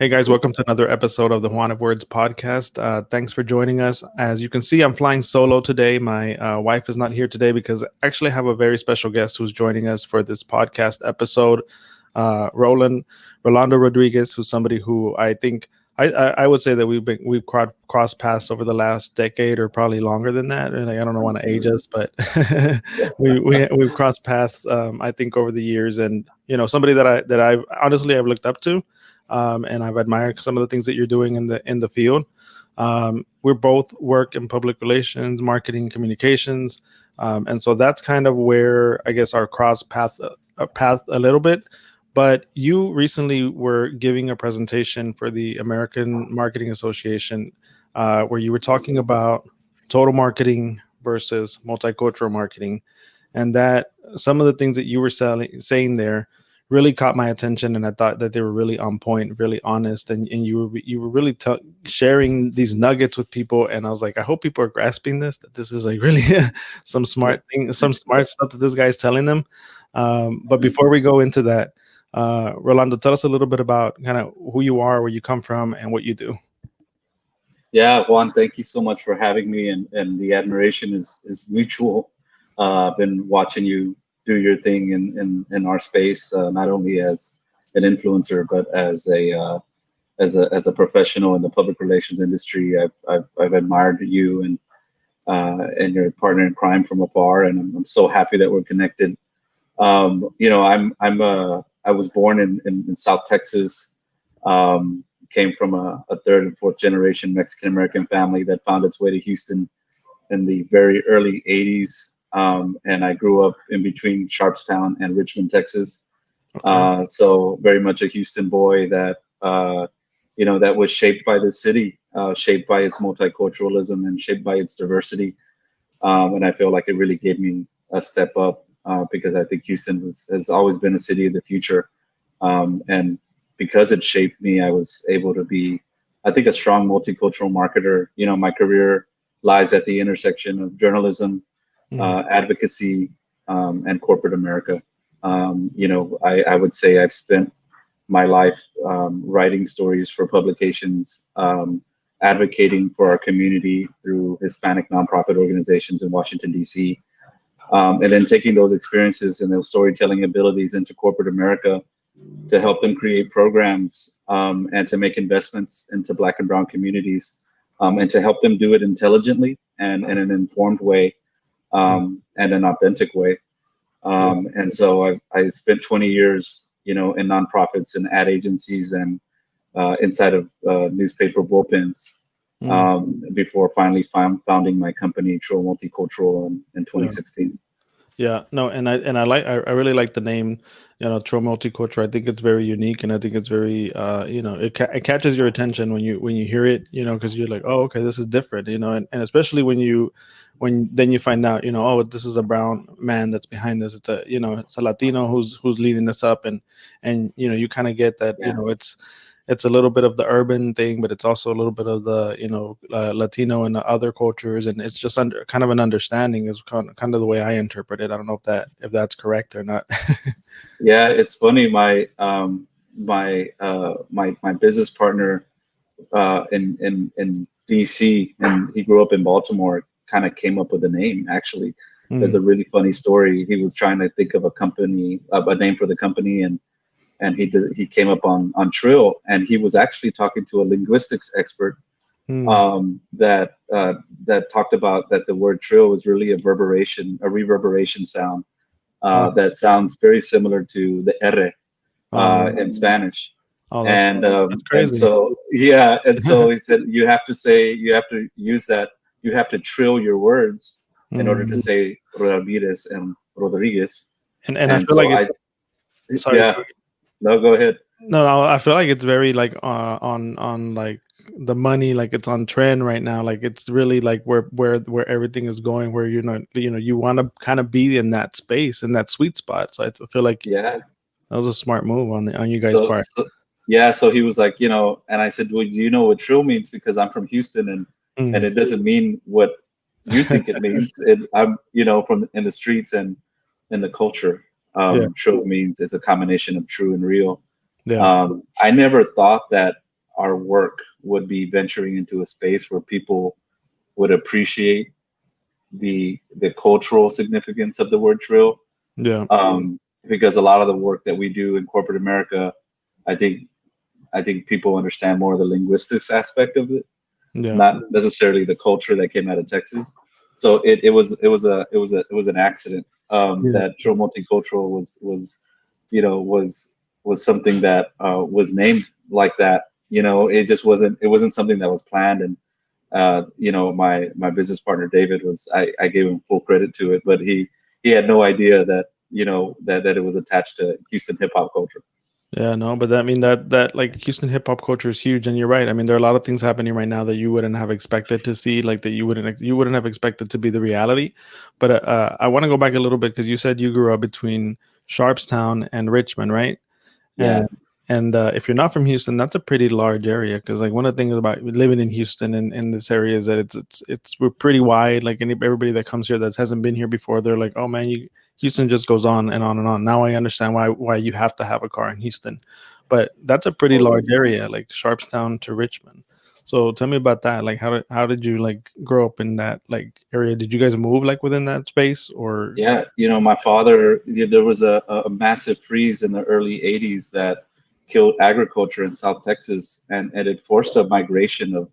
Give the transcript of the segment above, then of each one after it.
Hey guys, welcome to another episode of the Juan of Words podcast. Thanks for joining us. As you can see, I'm flying solo today. My wife is not here today because I actually have a very special guest who's joining us for this podcast episode. Rolando Rodriguez, who's somebody who I think I would say that we've crossed paths over the last decade or probably longer than that. And I don't want to age us, but we've crossed paths. I think over the years, and somebody that I honestly I've looked up to. And I've admired some of the things that you're doing in the field. We both work in public relations, marketing, communications, and so that's kind of where I guess our cross path a little bit. But you recently were giving a presentation for the American Marketing Association, where you were talking about total marketing versus multicultural marketing, and that some of the things that you were saying there really caught my attention, and I thought that they were really on point, really honest, and you were really sharing these nuggets with people, and I was like, I hope people are grasping this, that this is like really some smart thing, some smart stuff that this guy's telling them. But before we go into that, Rolando, tell us a little bit about kind of who you are, where you come from, and what you do. Yeah, Juan, thank you so much for having me, and the admiration is mutual. I've been watching you do your thing in our space, not only as an influencer but as a professional in the public relations industry. I've admired you and your partner in crime from afar, and I'm so happy that we're connected. I was born in South Texas. Came from a third and fourth generation Mexican American family that found its way to Houston in the very early '80s. And I grew up in between Sharpstown and Richmond, Texas. Okay. So very much a Houston boy that was shaped by the city, shaped by its multiculturalism and shaped by its diversity. And I feel like it really gave me a step up because I think Houston has always been a city of the future. And because it shaped me, I was able to be, I think, a strong multicultural marketer. My career lies at the intersection of journalism, advocacy, and corporate America. I would say I've spent my life writing stories for publications, advocating for our community through Hispanic nonprofit organizations in Washington, D.C., and then taking those experiences and those storytelling abilities into corporate America to help them create programs and to make investments into Black and Brown communities, and to help them do it intelligently and in an informed way. And an authentic way. And so I spent 20 years, in nonprofits and ad agencies and inside of newspaper bullpens before finally founding my company, Trill Multicultural, in 2016. Yeah, no, and I really like the name, Trill Multicultural. I think it's very unique, and I think it's very, it catches your attention when you hear it, because you're like, oh, okay, this is different, and especially when then you find out, oh, this is a brown man that's behind this. It's a Latino who's leading this up, and you kind of get that, Yeah. it's a little bit of the urban thing, but it's also a little bit of the Latino and the other cultures, and it's just kind of an understanding is kind of the way I interpret it. I don't know if that's correct or not. Yeah, it's funny. My business partner in DC, and he grew up in Baltimore, kind of came up with the name. Actually, there's a really funny story. He was trying to think of a name for the company, and he came up on Trill, and he was actually talking to a linguistics expert that talked about that the word Trill was really a reverberation sound that sounds very similar to the R in Spanish. Oh, And that's crazy. and so he said you have to use that, you have to trill your words in order to say Ramirez and Rodriguez. And I feel So like sorry. yeah, no, go ahead. No, I feel like it's very like on like the money, like it's on trend right now. Like it's really like where everything is going, where you want to kind of be in that space, in that sweet spot. So I feel like Yeah. that was a smart move on you guys' part. So he was like, and I said, well, do you know what trill means? Because I'm from Houston, and it doesn't mean what you think it means. I'm, from in the streets and in the culture. Trill means it's a combination of true and real. Yeah. I never thought that our work would be venturing into a space where people would appreciate the cultural significance of the word trill. Yeah. Because a lot of the work that we do in corporate America, I think people understand more of the linguistics aspect of it, Yeah. not necessarily the culture that came out of Texas. So it was an accident Yeah. that Trill Multicultural was something that was named like that. It just wasn't something that was planned. And my business partner David I gave him full credit to it, but he had no idea that that it was attached to Houston hip hop culture. Yeah, no, but that, I mean, that like Houston hip hop culture is huge, and you're right. I mean, there are a lot of things happening right now that you wouldn't have expected to see, like that you wouldn't have expected to be the reality. But I want to go back a little bit because you said you grew up between Sharpstown and Richmond, right? Yeah, And if you're not from Houston, that's a pretty large area. Because like one of the things about living in Houston and in this area is that we're pretty wide. Like everybody that comes here that hasn't been here before, they're like, oh man, Houston just goes on and on and on. Now I understand why you have to have a car in Houston, but that's a pretty totally. large area, like Sharpstown to Richmond. So tell me about that. Like how did you like grow up in that like area? Did you guys move like within that space or? Yeah, my father, there was a massive freeze in the early 80s that killed agriculture in South Texas, and it forced a migration of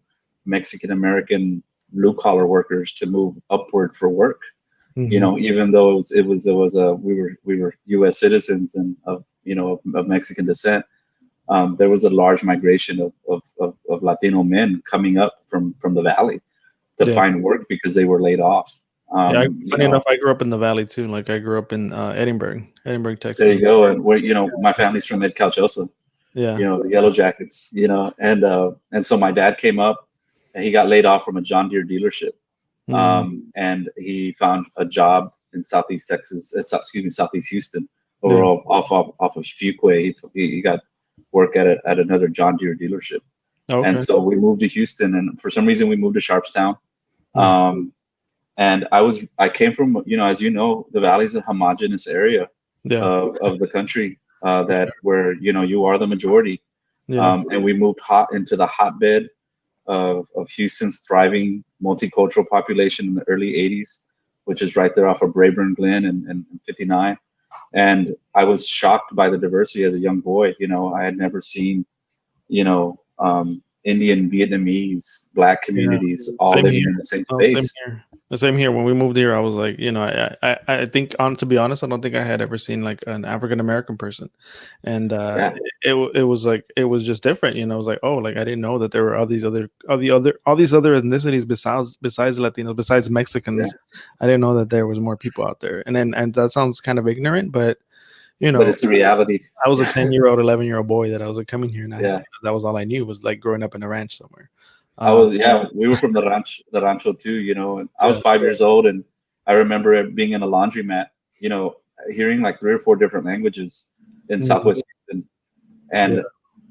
Mexican American blue collar workers to move upward for work. Mhm. Even though we were U.S. citizens and of Mexican descent, there was a large migration of Latino men coming up from the valley to Yeah. find work because they were laid off. Yeah, You funny enough, know, I grew up in the valley too. Like I grew up in Edinburgh, there Texas. you go. And where my family's from Ed Calchosa, Yeah. the Yellow Jackets, and so my dad came up and he got laid off from a John Deere dealership. Mm, And he found a job in Southeast Texas, Southeast Houston, over yeah. off of Fuquay. He got work at another John Deere dealership, and Okay. so we moved to Houston. And for some reason, we moved to Sharpstown. Mm, Um, and I came from, as you know, the Valley's a homogenous area yeah. of the country that where you are the majority. Yeah. And we moved hot into the hotbed of Houston's thriving multicultural population in the early 80s, which is right there off of Brayburn Glen and 59. And I was shocked by the diversity as a young boy. I had never seen, Indian, Vietnamese, Black Yeah. communities all Same living here. in the same Oh, same space. here. The same here. When we moved here, I was like, I think on to be honest, I don't think I had ever seen like an African American person, and Yeah, it was like it was just different. It was like, oh, like I didn't know that there were all these other ethnicities besides Latinos, besides yeah. Mexicans. I didn't know that there was more people out there, and that sounds kind of ignorant, but you But know, it's the reality. I was a Yeah, 10-year-old, 11-year-old boy that I was like coming here, and yeah. that was all I knew was like growing up in a ranch somewhere. Yeah, we were from the rancho too, and I Yeah. was 5 years old, and I remember it being in a laundromat, hearing like three or four different languages in Mhm. Southwest Houston, Yeah.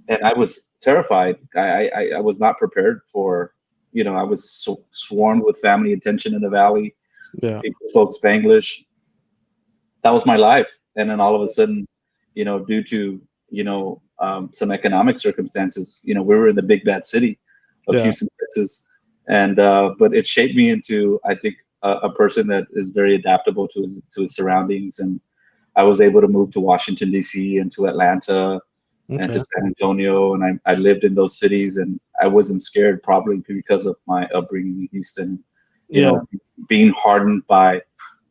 and I was terrified. I was not prepared for, I was swarmed with family attention in the valley. Yeah. People spoke Spanglish. That was my life, and then all of a sudden, due to some economic circumstances, we were in the big bad city of Yeah. Houston, Texas, and but it shaped me into, I think, a person that is very adaptable to his surroundings. And I was able to move to Washington D.C. and to Atlanta and to Okay. San Antonio, and I lived in those cities, and I wasn't scared, probably because of my upbringing in Houston. You Yeah. know, being hardened by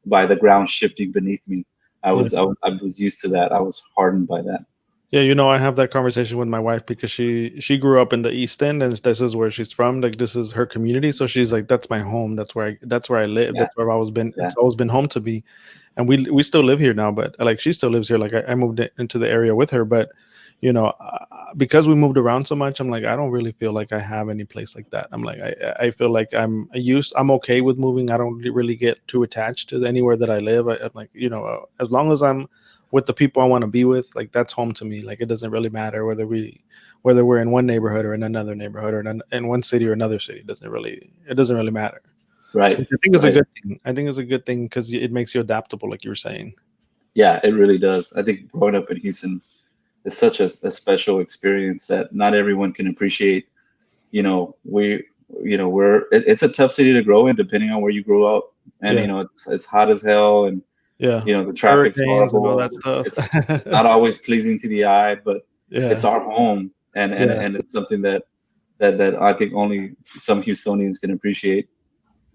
the ground shifting beneath me. Yeah. I was used to that. I was hardened by that. Yeah, I have that conversation with my wife because she grew up in the East End and this is where she's from. Like this is her community, so she's like, "That's my home. That's where I live. Yeah, That's where I've always been. yeah, It's always been home to me." And we still live here now, but like she still lives here. Like I moved into the area with her, but because we moved around so much, I'm like, I don't really feel like I have any place like that. I'm like, I feel like I'm okay with moving. I don't really get too attached to anywhere that I live. I'm like, as long as I'm with the people I want to be with, like that's home to me. Like it doesn't really matter whether we're in one neighborhood or in another neighborhood or in one city or another city. It doesn't really matter. right, Which I think is a right. good thing. I think it's a good thing because it makes you adaptable, like you were saying. Yeah, it really does. I think growing up in Houston, is such a special experience that not everyone can appreciate. You know, it's a tough city to grow in, depending on where you grow up, and Yeah. it's hot as hell, and Yeah. the traffic's Hurricanes and all that horrible. stuff. It's not always pleasing to the eye, but it's Yeah. our home, and Yeah. it's something that I think only some Houstonians can appreciate.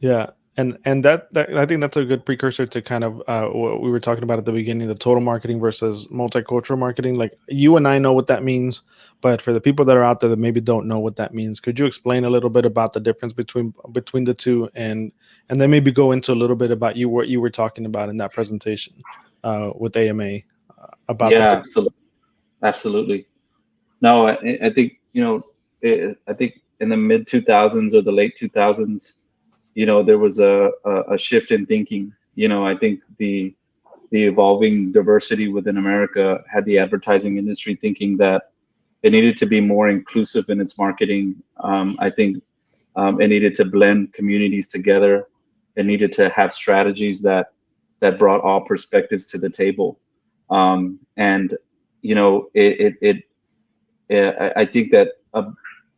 Yeah, and that I think that's a good precursor to kind of what we were talking about at the beginning, the total marketing versus multicultural marketing. Like you and I know what that means, but for the people that are out there that maybe don't know what that means, could you explain a little bit about the difference between the two, and then maybe go into a little bit about what you were talking about in that presentation with AMA about the Yeah, difference? absolutely. No, I think I think in the mid 2000s or the late 2000s, there was a shift in thinking. I think the evolving diversity within America had the advertising industry thinking that it needed to be more inclusive in its marketing. I think it needed to blend communities together. It needed to have strategies that brought all perspectives to the table. And I think that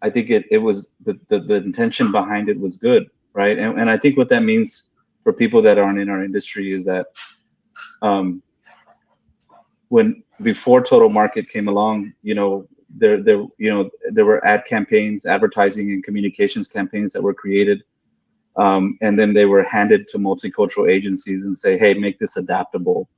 I think it was the intention behind it was good, right? And I think what that means for people that aren't in our industry is that um, when before Total Market came along, there were ad campaigns, advertising and communications campaigns that were created, and then they were handed to multicultural agencies and say, "Hey, make this adaptable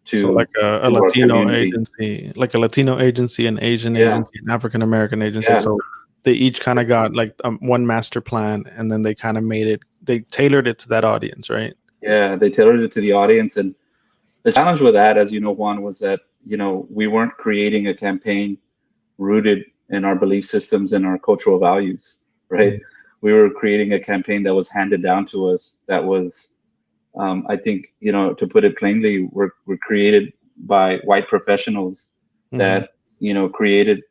So like to a our Latino community." agency, like a Latino agency, an Asian Yeah, agency, an African American agency. yeah, So they each kind of got like one master plan, and then they kind of they tailored it to that audience, right? yeah. They tailored it to the audience, and the challenge with that, as you know, Juan, was that we weren't creating a campaign rooted in our belief systems and our cultural values, right? Mhm. We were creating a campaign that was handed down to us that was, I think, to put it plainly, were created by white professionals Mhm. that, created,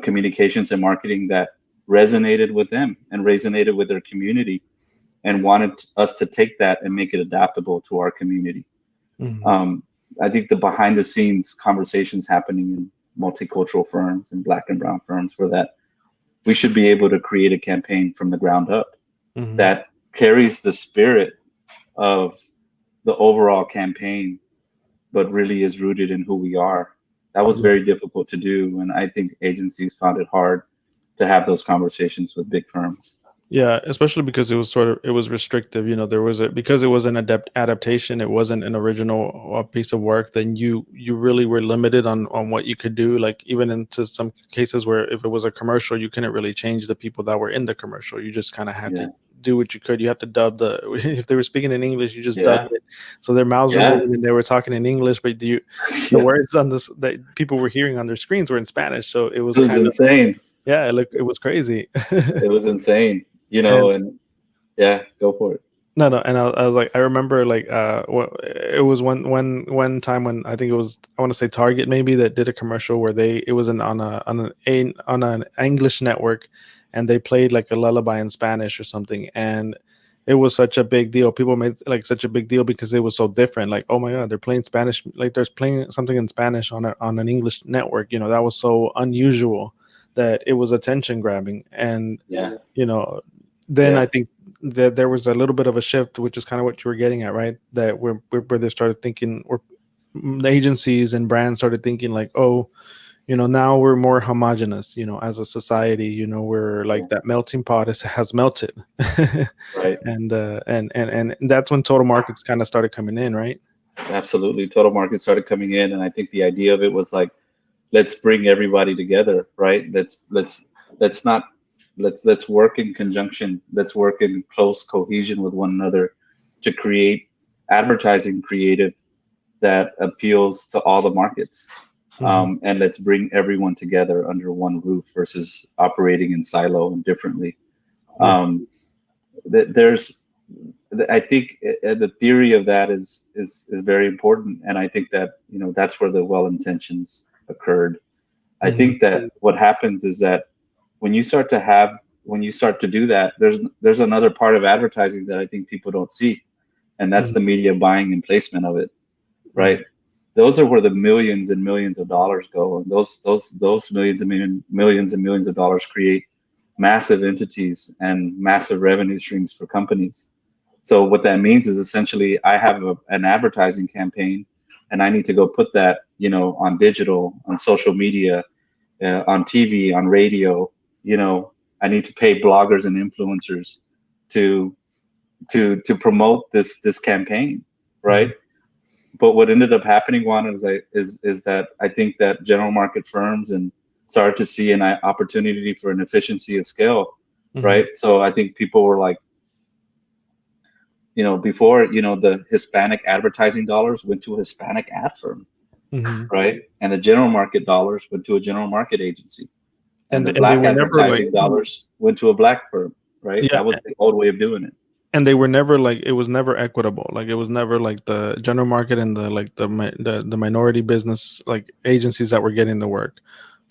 communications and marketing that resonated with them and resonated with their community and wanted us to take that and make it adaptable to our community. Mhm. Um, I think the behind the scenes conversations happening in multicultural firms and black and brown firms were that we should be able to create a campaign from the ground up Mhm. that carries the spirit of the overall campaign, but really is rooted in who we are. That was Yeah. very difficult to do. And I think agencies found it hard to have those conversations with big firms. Yeah, especially because it was restrictive. There was because it was an adaptation. It wasn't an original piece of work. Then you really were limited on what you could do. Like even into some cases where if it was a commercial, you couldn't really change the people that were in the commercial. You just kind of had Yeah. to do what you could. You had to dub the if they were speaking in English, you just dubbed Yeah. it. So their mouths were Yeah. moving and they were talking in English, but the Yeah. words on this that people were hearing on their screens were in Spanish. So it was It was kind of insane. yeah, it was crazy. It was insane, And and yeah, go for it. no, no, and I was like, I remember like, it was one time when I think it was I want to say Target maybe that did a commercial where it was on an English network, and they played like a lullaby in Spanish or something, and it was such a big deal. People made like such a big deal because it was so different. Like, oh my God, they're playing Spanish, like there's playing something in Spanish on an English network. That was so unusual that it was attention grabbing, and Yeah. you know, then I Yeah. think that there was a little bit of a shift, which is kind of what you were getting at, right? That where they started thinking, or the agencies and brands started thinking like, oh, now we're more homogenous, as a society, we're Yeah. like that melting pot has melted. Right. And that's when total markets kind of started coming in, right? Absolutely. Total market started coming in, and I think the idea of it was like, let's bring everybody together, right? Let's not let's work in conjunction. Let's work in close cohesion with one another to create advertising creative that appeals to all the markets. Hmm. And let's bring everyone together under one roof versus operating in silo and differently. Yeah. Um, there's I think the theory of that is very important, and I think that that's where the well intentions occurred. I Hmm. think that what happens is that when you start to have when you start to do that, there's another part of advertising that I think people don't see, and that's Hmm. the media buying and placement of it, Hmm. right? those are where the millions and millions of dollars go, and those millions and millions of dollars create massive entities and massive revenue streams for companies. So what that means is essentially I have an advertising campaign, and I need to go put that, on digital, on social media, on TV, on radio. I need to pay bloggers and influencers to promote this campaign, right? Mhm. But what ended up happening, Juan, is that I think that general market firms and started to see an opportunity for an efficiency of scale, Mhm. right? So I think people were like, before, the Hispanic advertising dollars went to a Hispanic ad firm, Mhm. right? And the general market dollars went to a general market agency, and the And they black were never like, advertising dollars went to a black firm, right? yeah, That was the old way of doing it. and they were never like, it was never equitable. Like it was never like the general market and the like the minority business like agencies that were getting the work.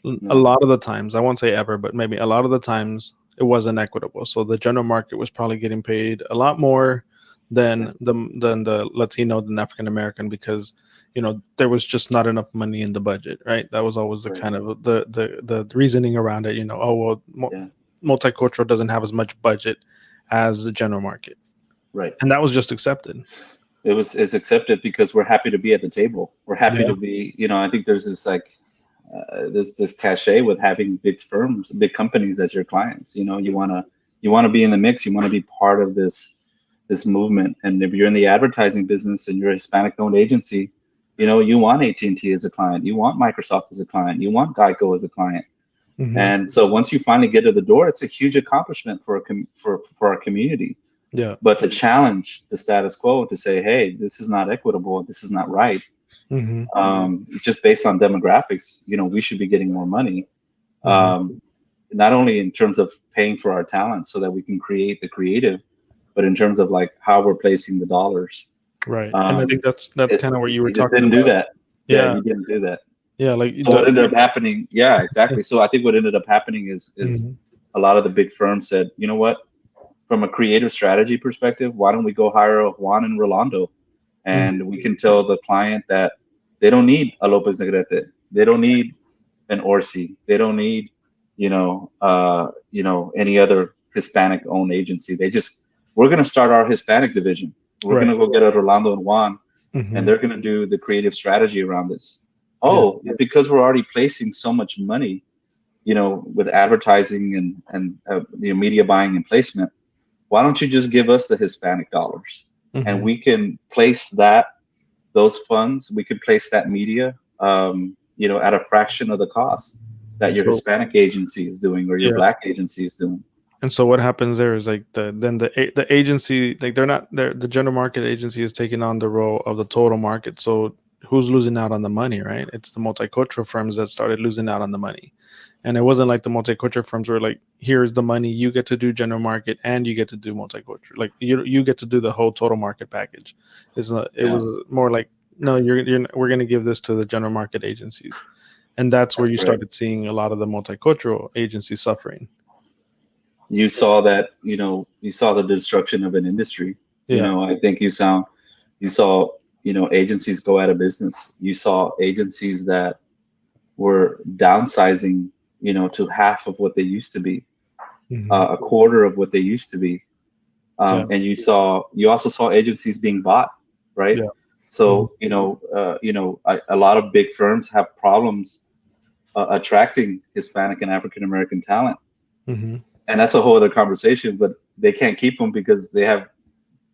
A No, lot of the times, I won't say ever, but maybe a lot of the times it wasn't equitable. So the general market was probably getting paid a lot more than yes, the Latino, than African American, because there was just not enough money in the budget, right? That was always the right, kind of the reasoning around it. Oh well, yeah, multicultural doesn't have as much budget as the general market, right. and that was just accepted. It's accepted because we're happy to be at the table. We're happy Yeah. to be, I think there's this like this cachet with having big firms, big companies as your clients. You want to be in the mix. You want to be part of this movement. And if you're in the advertising business and you're a Hispanic owned agency, you want AT&T as a client. You want Microsoft as a client. You want Geico as a client. Hmm. And so once you finally get to the door, it's a huge accomplishment for our community. Yeah. But to challenge the status quo, to say, hey, this is not equitable, this is not right, Hmm. just based on demographics, we should be getting more money, Hmm. not only in terms of paying for our talent so that we can create the creative, but in terms of like how we're placing the dollars. Right. And I Um, think that's it, kind of what you were you just talking didn't do about. that. Yeah, Yeah. you didn't do that. Yeah. Like So what the. ended up happening? Yeah, exactly. So I think what ended up happening is Mhm. a lot of the big firms said, you know what, from a creative strategy perspective, why don't we go hire a Juan and Rolando, Mhm. and we can tell the client that they don't need a Lopez Negrete, they don't need an Orsi, they don't need, any other Hispanic-owned agency. We're going to start our Hispanic division. We're going Right. to go get a Rolando and Juan, and Hmm. they're going to do the creative strategy around this. Yeah. Oh, because we're already placing so much money, with advertising and media buying and placement, why don't you just give us the Hispanic dollars, and Hmm. we can place those funds, we could place that media, at a fraction of the cost that your So Hispanic agency is doing or your yeah. Black agency is doing. And so what happens there is like the agency, like the general market agency is taking on the role of the total market. So who's losing out on the money, right? It's the multicultural firms that started losing out on the money. And it wasn't like the multicultural firms were like, here's the money, you get to do general market and you get to do multicultural. Like you get to do the whole total market package. It Yeah, was more like, no, we're going to give this to the general market agencies. And that's where that's you correct. started seeing a lot of the multicultural agencies suffering. You saw that, you saw the destruction of an industry. Yeah. I think you saw, agencies go out of business. You saw agencies that were downsizing, to half of what they used to be, Hmm. a quarter of what they used to be. Yeah. And you also saw agencies being bought, right? Yeah. Hmm. So a lot of big firms have problems attracting Hispanic and African American talent, Hmm. and that's a whole other conversation. But they can't keep them because they have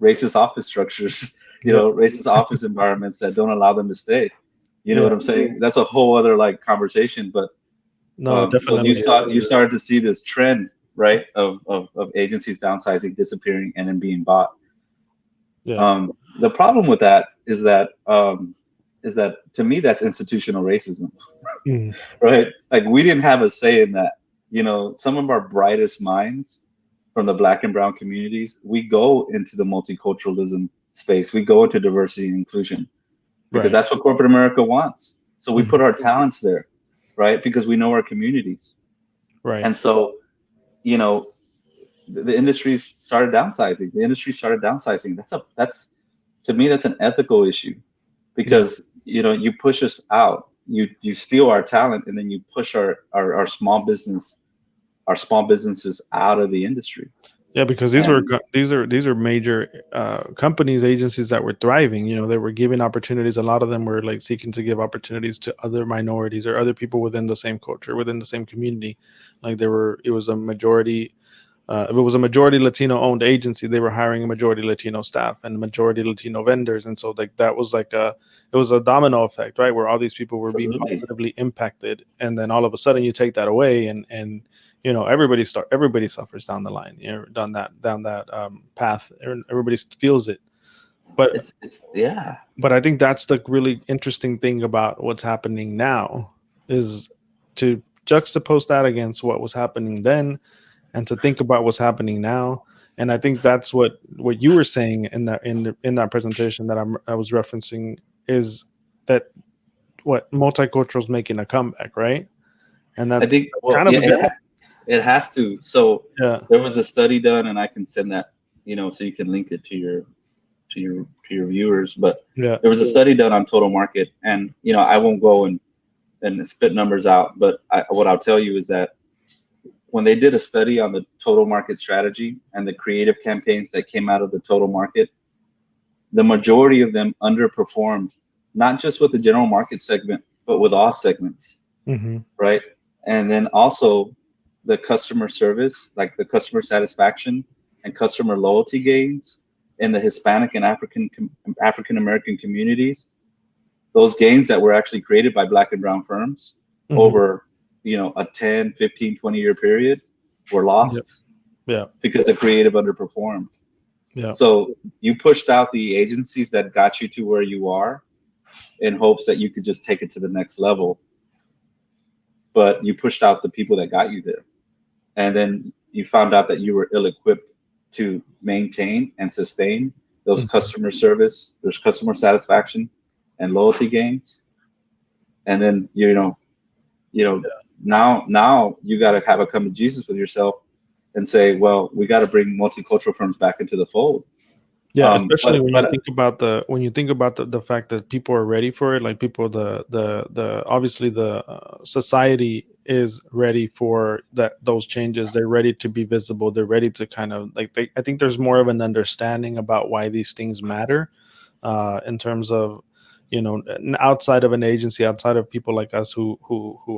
racist office structures, Yeah. racist office environments that don't allow them to stay. You know Yeah. what I'm saying? That's a whole other like conversation. But No, so you definitely. started to see this trend, right, of agencies downsizing, disappearing, and then being bought. Yeah. The problem with that is that to me that's institutional racism, Mm. right? Like we didn't have a say in that. Some of our brightest minds from the Black and Brown communities, we go into the multiculturalism space. We go into diversity and inclusion because Right. that's what corporate America wants. So we Mhm. put our talents there, right? Because we know our communities, Right. and so you know the industry started downsizing. The industry started downsizing. That's to me that's an ethical issue Yeah. because you push us out. You steal our talent, and then you push our small businesses out of the industry. Yeah, because And these are major companies, agencies that were thriving. You know, they were giving opportunities. A lot of them were like seeking to give opportunities to other minorities or other people within the same culture, within the same community. Like there were, it was a majority. If it was a majority Latino owned agency, they were hiring a majority Latino staff and majority Latino vendors, and so like that was like a, it was a domino effect, right? Where all these people were being absolutely, positively impacted, and then all of a sudden you take that away, and you know everybody suffers down the line, you know, down that path. Everybody feels it, but it's yeah. I think that's the really interesting thing about what's happening now is to juxtapose that against what was happening then and to think about what's happening now. And I think that's what you were saying in that in that presentation that I was referencing is that what multicultural is making a comeback, right? And I think, that's well, kind of yeah, a good, it has to. So yeah, there was a study done, and I can send that, so you can link it to your viewers. But yeah, there was a study done on total market, and I won't go and spit numbers out, but what I'll tell you is that when they did a study on the total market strategy and the creative campaigns that came out of the total market, the majority of them underperformed, not just with the general market segment, but with all segments, mm-hmm, right? And then also the customer service, like the customer satisfaction and customer loyalty gains in the Hispanic and African American communities, those gains that were actually created by Black and brown firms mm-hmm, over a 10, 15, 20-year period were yeah, lost yeah, because the creative underperformed. yeah, So you pushed out the agencies that got you to where you are in hopes that you could just take it to the next level, but you pushed out the people that got you there, and then you found out that you were ill-equipped to maintain and sustain those mm-hmm, customer service, there's customer satisfaction and loyalty gains. And then you know now you got to have a come to Jesus with yourself and say, well, we got to bring multicultural firms back into the fold. yeah. Especially when you But think about the fact that people are ready for it, like people, the obviously the society is ready for those changes. They're ready to be visible. They're ready to kind of like I think there's more of an understanding about why these things matter, in terms of, you know, outside of an agency, outside of people like us who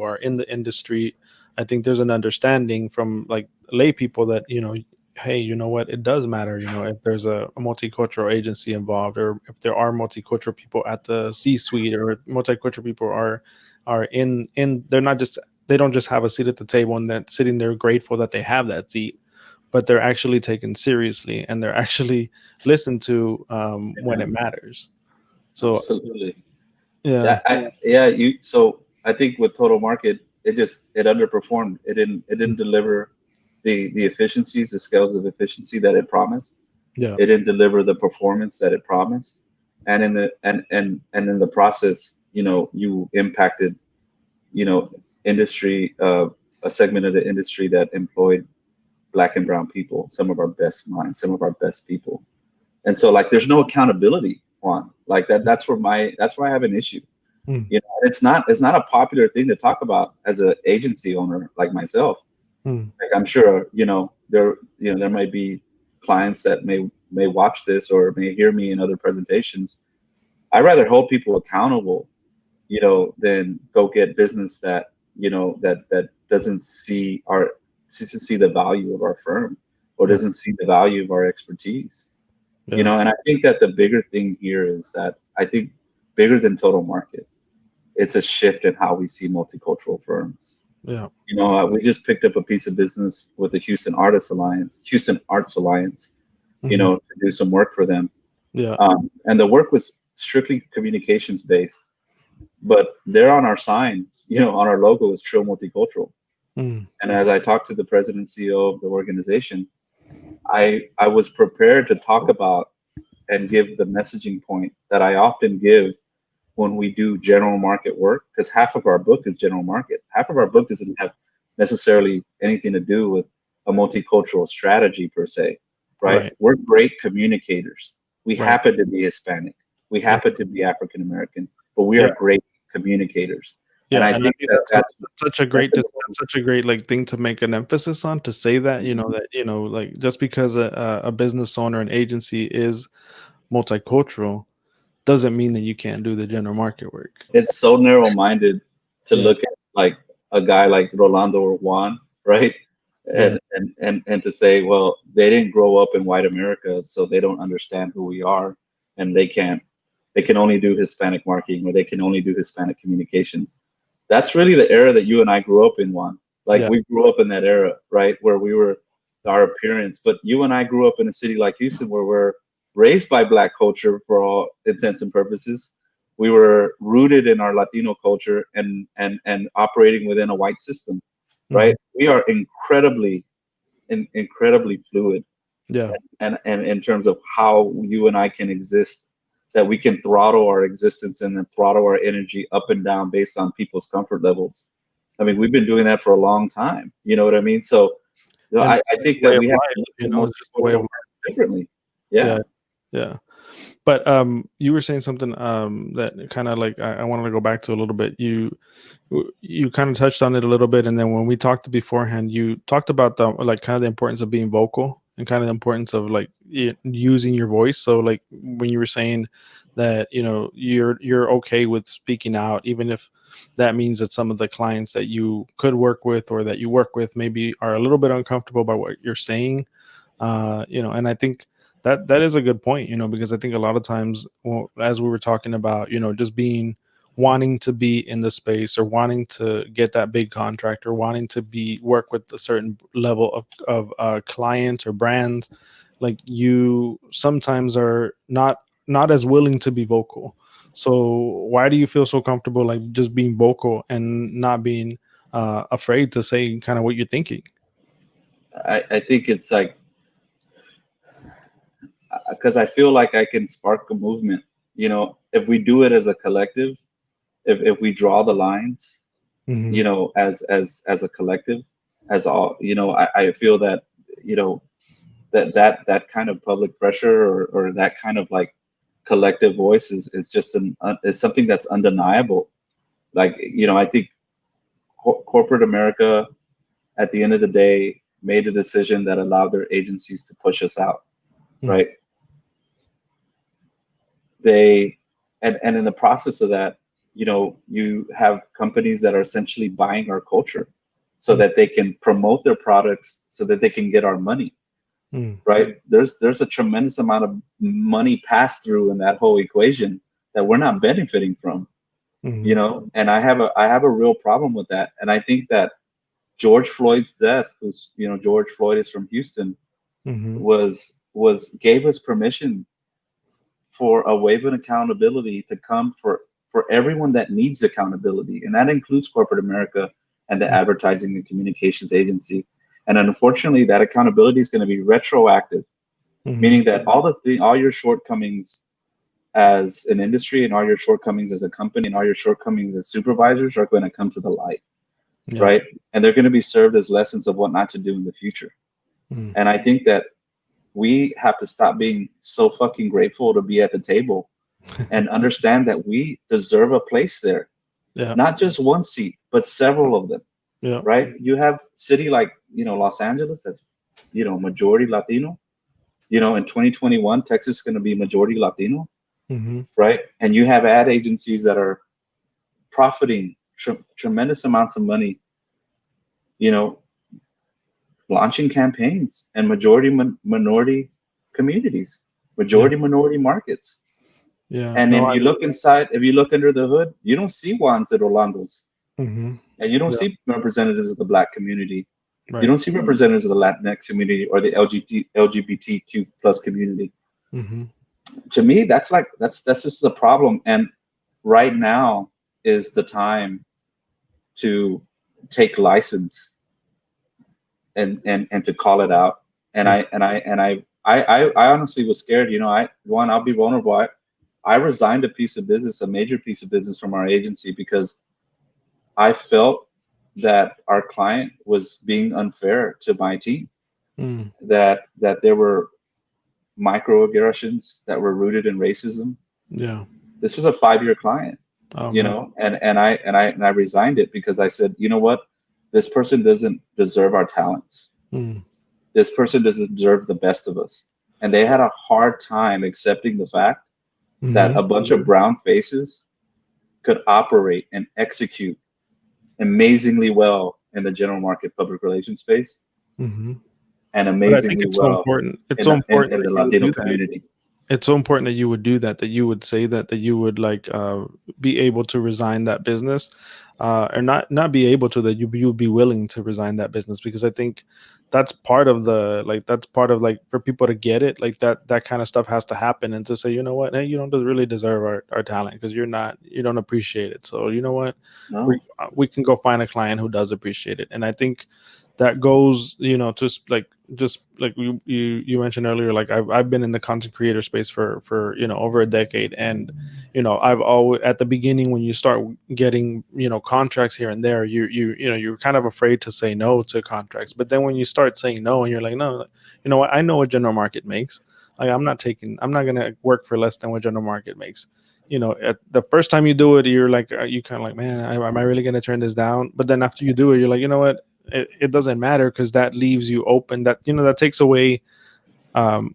are in the industry. I think there's an understanding from like lay people that, you know, hey, you know what, it does matter, you know, if there's a multicultural agency involved, or if there are multicultural people at the C-suite, or multicultural people are in they're not just, they don't just have a seat at the table and that sitting there grateful that they have that seat, but they're actually taken seriously and they're actually listened to, when yeah, it matters. So absolutely. yeah, Yeah, you. So I think with total market, it underperformed. It didn't deliver the efficiencies, the scales of efficiency that it promised. yeah, It didn't deliver the performance that it promised, and in the and in the process, you impacted, industry, a segment of the industry that employed Black and brown people, some of our best minds, some of our best people. And so, like, there's no accountability, Juan. Like that. That's where I have an issue. mm, It's not a popular thing to talk about as an agency owner like myself. mm, Like, I'm sure there might be clients that may watch this or may hear me in other presentations. I rather hold people accountable, than go get business that doesn't see the value of our firm, or yeah, doesn't see the value of our expertise. yeah, And I think that the bigger thing here is that I think bigger than total market, it's a shift in how we see multicultural firms. yeah, We just picked up a piece of business with the Houston Arts Alliance, hmm, to do some work for them. yeah, And the work was strictly communications based, but there on our sign, on our logo is Trill Multicultural. mm, And as I talked to the president and CEO of the organization, I was prepared to talk about and give the messaging point that I often give when we do general market work, because half of our book is general market. Half of our book doesn't have necessarily anything to do with a multicultural strategy per se, right? right, We're great communicators. We right, happen to be Hispanic. We yeah, happen to be African American. but we are Yeah. great communicators. And Yeah, I and I think think that that's that's important. such a great like thing to make an emphasis on, to say that, that, like, just because a business owner, an agency is multicultural, doesn't mean that you can't do the general market work. It's so narrow-minded to Yeah, look at like a guy like Rolando or Juan, right? yeah, And to say, well, they didn't grow up in white America, so they don't understand who we are, and they can only do Hispanic marketing, or they can only do Hispanic communications. That's really the era that you and I grew up in, Juan. Like, yeah, we grew up in that era, right? Where we were our appearance. But you and I grew up in a city like Houston, where we're raised by Black culture for all intents and purposes. We were rooted in our Latino culture, and operating within a white system, mhm, right? We are incredibly fluid, yeah, and in terms of how you and I can exist, that we can throttle our existence and then throttle our energy up and down based on people's comfort levels. I mean, we've been doing that for a long time. You know what I mean? So, and I it's think a way that of we have life, to look at it's just a way multicultural of differently. yeah, Yeah. yeah. But you were saying something that kind of like I wanted to go back to a little bit. You kind of touched on it a little bit, and then when we talked beforehand, you talked about the like kind of the importance of being vocal, and kind of the importance of like using your voice. So like when you were saying that you're okay with speaking out, even if that means that some of the clients that you could work with or that you work with maybe are a little bit uncomfortable by what you're saying. And I think that is a good point, because I think a lot of times, well, as we were talking about, just being wanting to be in the space, or wanting to get that big contract, or wanting to be work with a certain level of clients or brands, like you sometimes are not as willing to be vocal. So why do you feel so comfortable like just being vocal and not being afraid to say kind of what you're thinking? I think it's like, because I feel like I can spark a movement. If we do it as a collective, if we draw the lines, Hmm. as a collective, as all, I feel that, you know, that kind of public pressure, or that kind of like collective voice is just is something that's undeniable. Like, I think corporate America, at the end of the day, made a decision that allowed their agencies to push us out, right? They and in the process of that, you have companies that are essentially buying our culture so that they can promote their products, so that they can get our money, Mm, right? There's a tremendous amount of money passed through in that whole equation that we're not benefiting from, mhm, and I have a real problem with that. And I think that George Floyd's death, who's, George Floyd is from Houston, mhm, was gave us permission for a wave of accountability to come for everyone that needs accountability, and that includes corporate America and the mm, advertising and communications agency. And unfortunately, that accountability is going to be retroactive, mhm. meaning that all your shortcomings as an industry, and all your shortcomings as a company, and all your shortcomings as supervisors are going to come to the light, Yeah. right? And they're going to be served as lessons of what not to do in the future. Mm, And I think that we have to stop being so fucking grateful to be at the table, and understand that we deserve a place there, yeah. not just one seat, but several of them, Yeah. right? You have city like, Los Angeles, that's, majority Latino. In 2021, Texas is going to be majority Latino, Mhm. right? And you have ad agencies that are profiting tremendous amounts of money, you know, launching campaigns and majority minority communities, Yeah. majority minority markets. Yeah. And No, if you look under the hood, you don't see Juans and Rolandos, mhm. and you don't Yeah. see representatives of the Black community. You Right. don't see representatives of the Latinx community or the LGBTQ plus community. Mhm. To me, that's just a problem. And right now is the time to take license, and to call it out. And Mm, I honestly was scared. I'll be vulnerable. I resigned a major piece of business from our agency, because I felt that our client was being unfair to my team, mm, that there were microaggressions that were rooted in racism. yeah. This was a 5-year client. Oh you man. know, and I resigned it because I said, you know what, this person doesn't deserve our talents. Mm. This person doesn't deserve the best of us. And they had a hard time accepting the fact that Mm-hmm. a bunch of brown faces could operate and execute amazingly well in the general market public relations space Mm-hmm. and But I think amazingly it's so well important. It's in so the, important in that the you would Latino do that. community. It's so important that you would do that, that you would say that, that you would like be able to resign that business, or not be able to, that you would be willing to resign that business, because I think that's part of the, like, that's part of, like, for people to get it, like that kind of stuff has to happen, and to say, you know what, hey, you don't really deserve our talent, because you don't appreciate it. So you know what, No, we can go find a client who does appreciate it. And I think that goes, to like, just like you mentioned earlier, like I've been in the content creator space for over a decade. And I've always, at the beginning, when you start getting contracts here and there, you're kind of afraid to say no to contracts. But then when you start saying no, and you're like, no, you know what, I know what general market makes. Like, I'm not gonna work for less than what general market makes. At the first time you do it, you're like, you kind of like, man, am I really gonna turn this down? But then after you do it, you're like, you know what, it doesn't matter, because that leaves you open. That that takes away um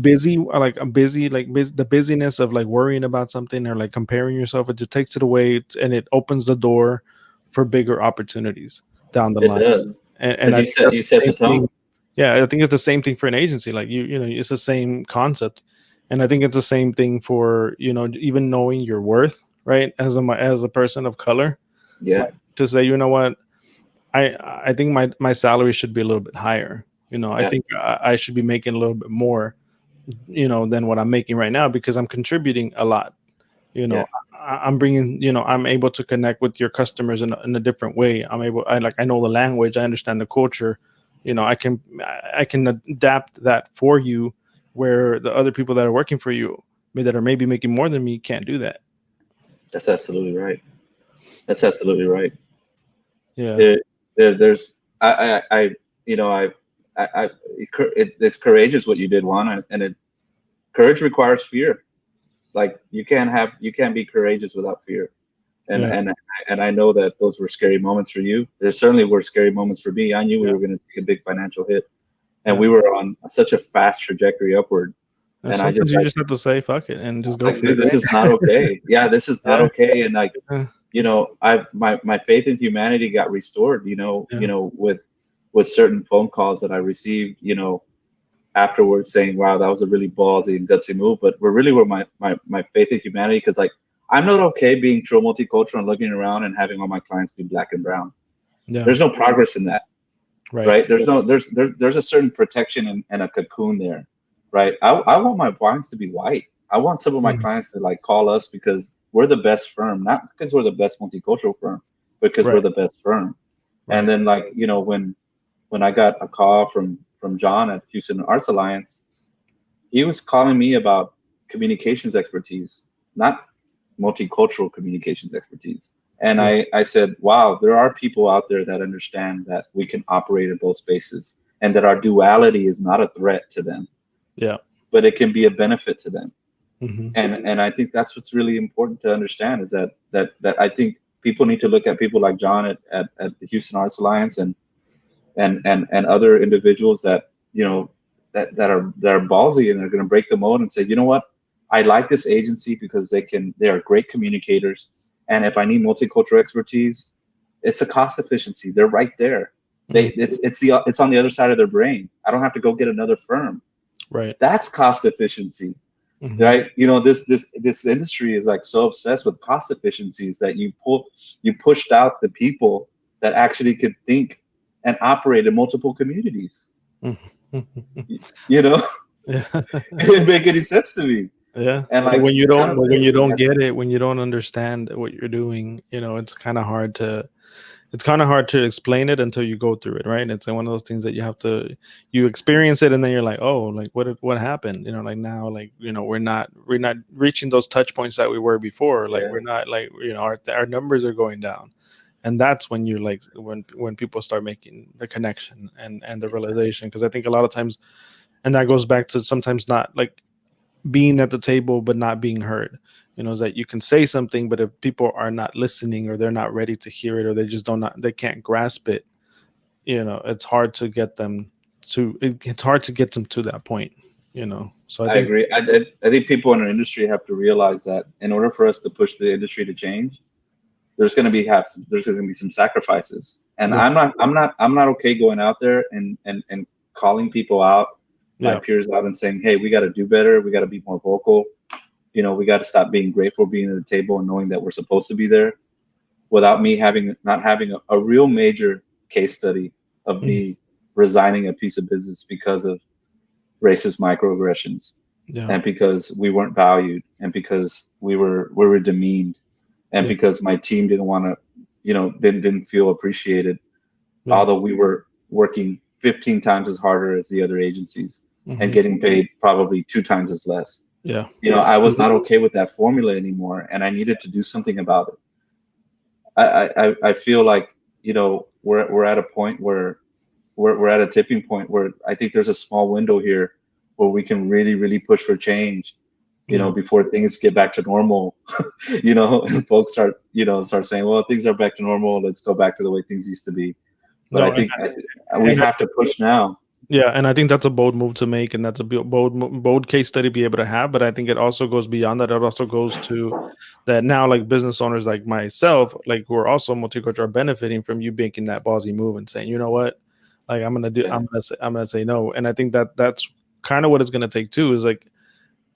busy, like a busy, like the busyness of like worrying about something, or like comparing yourself. It just takes it away, and it opens the door for bigger opportunities down the it line. does. And Because I you think set that's you the set same the thing. tone. Yeah, I think it's the same thing for an agency. Like, it's the same concept. And I think it's the same thing for, even knowing your worth, right? As a person of color, Yeah, like, to say, you know what, I think my salary should be a little bit higher. I yeah, think I should be making a little bit more, than what I'm making right now, because I'm contributing a lot. yeah. I'm bringing, I'm able to connect with your customers in a different way. I know the language, I understand the culture. I can adapt that for you, where the other people that are working for you, that are maybe making more than me, can't do that. That's absolutely right. That's absolutely right. Yeah. There, there's I you know I it's courageous what you did, Juan, and it courage requires fear. Like you can't be courageous without fear. And Yeah. and and I know that those were scary moments for you. There certainly were scary moments for me. I knew we Yeah. were going to take a big financial hit, and Yeah. we were on such a fast trajectory upward. And And I sometimes just you just have to say fuck it and just go like, for dude, it, this is not right? okay. Yeah, this is not Yeah. okay. And like, Yeah. my faith in humanity got restored. Yeah. With certain phone calls that I received, afterwards, saying, "Wow, that was a really ballsy and gutsy move." But we're really where my faith in humanity, because like I'm not okay being Trill Multicultural and looking around and having all my clients be black and brown. Yeah. There's no progress in that, Right. right? There's a certain protection and a cocoon there, right? I want my clients to be white. I want some of my Mhm. clients to like call us because we're the best firm, not because we're the best multicultural firm, because we're Right. the best firm. And Right. then like when I got a call from John at Houston Arts Alliance, he was calling me about communications expertise, not multicultural communications expertise. And Yeah. I said, wow, there are people out there that understand that we can operate in both spaces and that our duality is not a threat to them, Yeah. but it can be a benefit to them. Hmm. And I think that's what's really important to understand, is that I think people need to look at people like John at the Houston Arts Alliance and other individuals that that are ballsy and they're going to break the mold and say, you know what, I like this agency because they are great communicators, and if I need multicultural expertise, it's a cost efficiency. They're right there. Hmm. It's on the other side of their brain. I don't have to go get another firm. Right. That's cost efficiency, Hmm. right? This industry is like so obsessed with cost efficiencies that you pushed out the people that actually could think and operate in multiple communities. You know, Yeah. it didn't make any sense to me. Yeah. And But like when you don't accountability, get it, when you don't understand what you're doing, it's kind of hard to explain it until you go through it, right? It's one of those things that you experience it, and then you're like, oh, like what happened? Like now, like, we're not reaching those touch points that we were before. Like, yeah, we're not, like, our numbers are going down. And that's when you're like, when people start making the connection and the realization. Because I think a lot of times, and that goes back to sometimes not like, being at the table but not being heard. Is that you can say something, but if people are not listening or they're not ready to hear it, or they just don't not they can't grasp it, it's hard to get them it's hard to get them to that point. So I I think, agree. I think people in our industry have to realize that in order for us to push the industry to change, there's going to be some sacrifices. And yeah, I'm not okay going out there and calling people out, my yeah, peers out, and saying, hey, we got to do better. We got to be more vocal. We got to stop being grateful being at the table and knowing that we're supposed to be there, without me not having a real major case study of mhm, me resigning a piece of business because of racist microaggressions, yeah, and because we weren't valued, and because we were demeaned, and yeah, because my team didn't want to, didn't feel appreciated, yeah, although we were working 15 times as harder as the other agencies and hmm, getting paid probably 2 times as less. yeah, I was not okay with that formula anymore, and I needed to do something about it. I feel like, we're at a point where we're at a tipping point where I think there's a small window here where we can really, really push for change, yeah. before things get back to normal, and folks start saying, well, things are back to normal. Let's go back to the way things used to be. But I No, think we and have to push now. yeah, and I think that's a bold move to make, and that's a bold case study to be able to have. But I think it also goes beyond that. It also goes to that now, like business owners like myself, like who are also multicultural, are benefiting from you making that ballsy move and saying, you know what, like Yeah, I'm gonna say no. And I think that that's kind of what it's gonna take too. Is like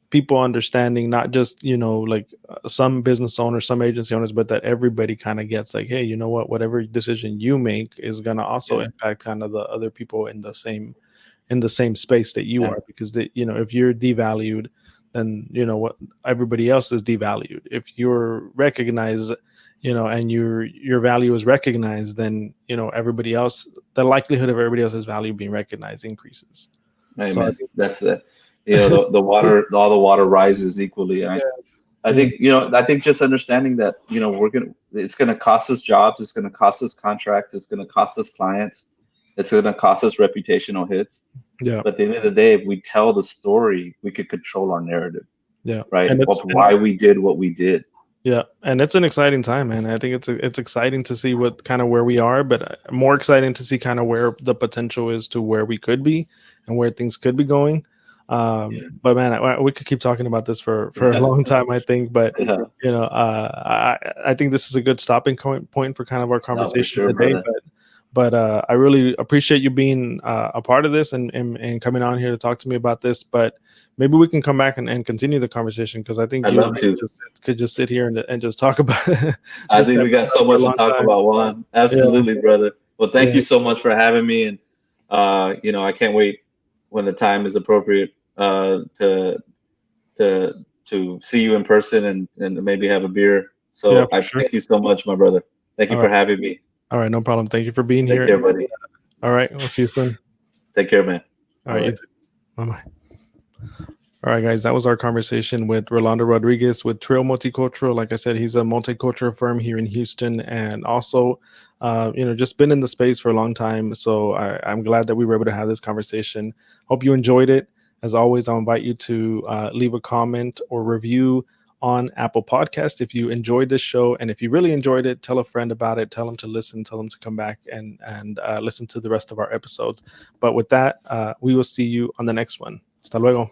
people understanding, not just like some business owners, some agency owners, but that everybody kind of gets like, hey, you know what, whatever decision you make is gonna also yeah, impact kind of the other people in the same space that you yeah, are, because if you're devalued, then what, everybody else is devalued. If you're recognized, and your value is recognized, then everybody else, the likelihood of everybody else's value being recognized increases. So I amen. think, That's it. The water, all the water rises equally. I yeah, think, just understanding that, it's gonna cost us jobs, it's gonna cost us contracts, it's gonna cost us clients, it's gonna cost us reputational hits. yeah, But at the end of the day, if we tell the story, we could control our narrative, yeah, right? and Of why we did what we did. yeah, and it's an exciting time, man. I think it's exciting to see what kind of where we are, but more exciting to see kind of where the potential is to where we could be and where things could be going. Yeah. But man, we could keep talking about this for a long time, I think. But Yeah. I think this is a good stopping point for kind of our No, for conversation sure, today. brother. But I really appreciate you being a part of this and coming on here to talk to me about this. But maybe we can come back and continue the conversation, because I think I'd you and love I to. could just sit here and just talk about I this think type we of got stuff so for a much to long talk time. about, Juan. Yeah, Absolutely, brother. Well, thank yeah, you so much for having me, and I can't wait when the time is appropriate to see you in person and maybe have a beer. yeah, So for I sure. thank you so much, my brother. Thank you All for right, having me. all right, no problem. Thank you for being Take here. care, buddy. All right, we'll see you soon. Take care, man. All All right, you right. too. Bye bye. All right, guys, that was our conversation with Rolando Rodriguez with Trill Multicultural. Like I said, he's a multicultural firm here in Houston, and also, just been in the space for a long time. So I'm glad that we were able to have this conversation. Hope you enjoyed it. As always, I'll invite you to leave a comment or review on Apple Podcast if you enjoyed this show, and if you really enjoyed it, tell a friend about it. Tell them to listen. Tell them to come back and listen to the rest of our episodes. But with that, we will see you on the next one. Hasta luego.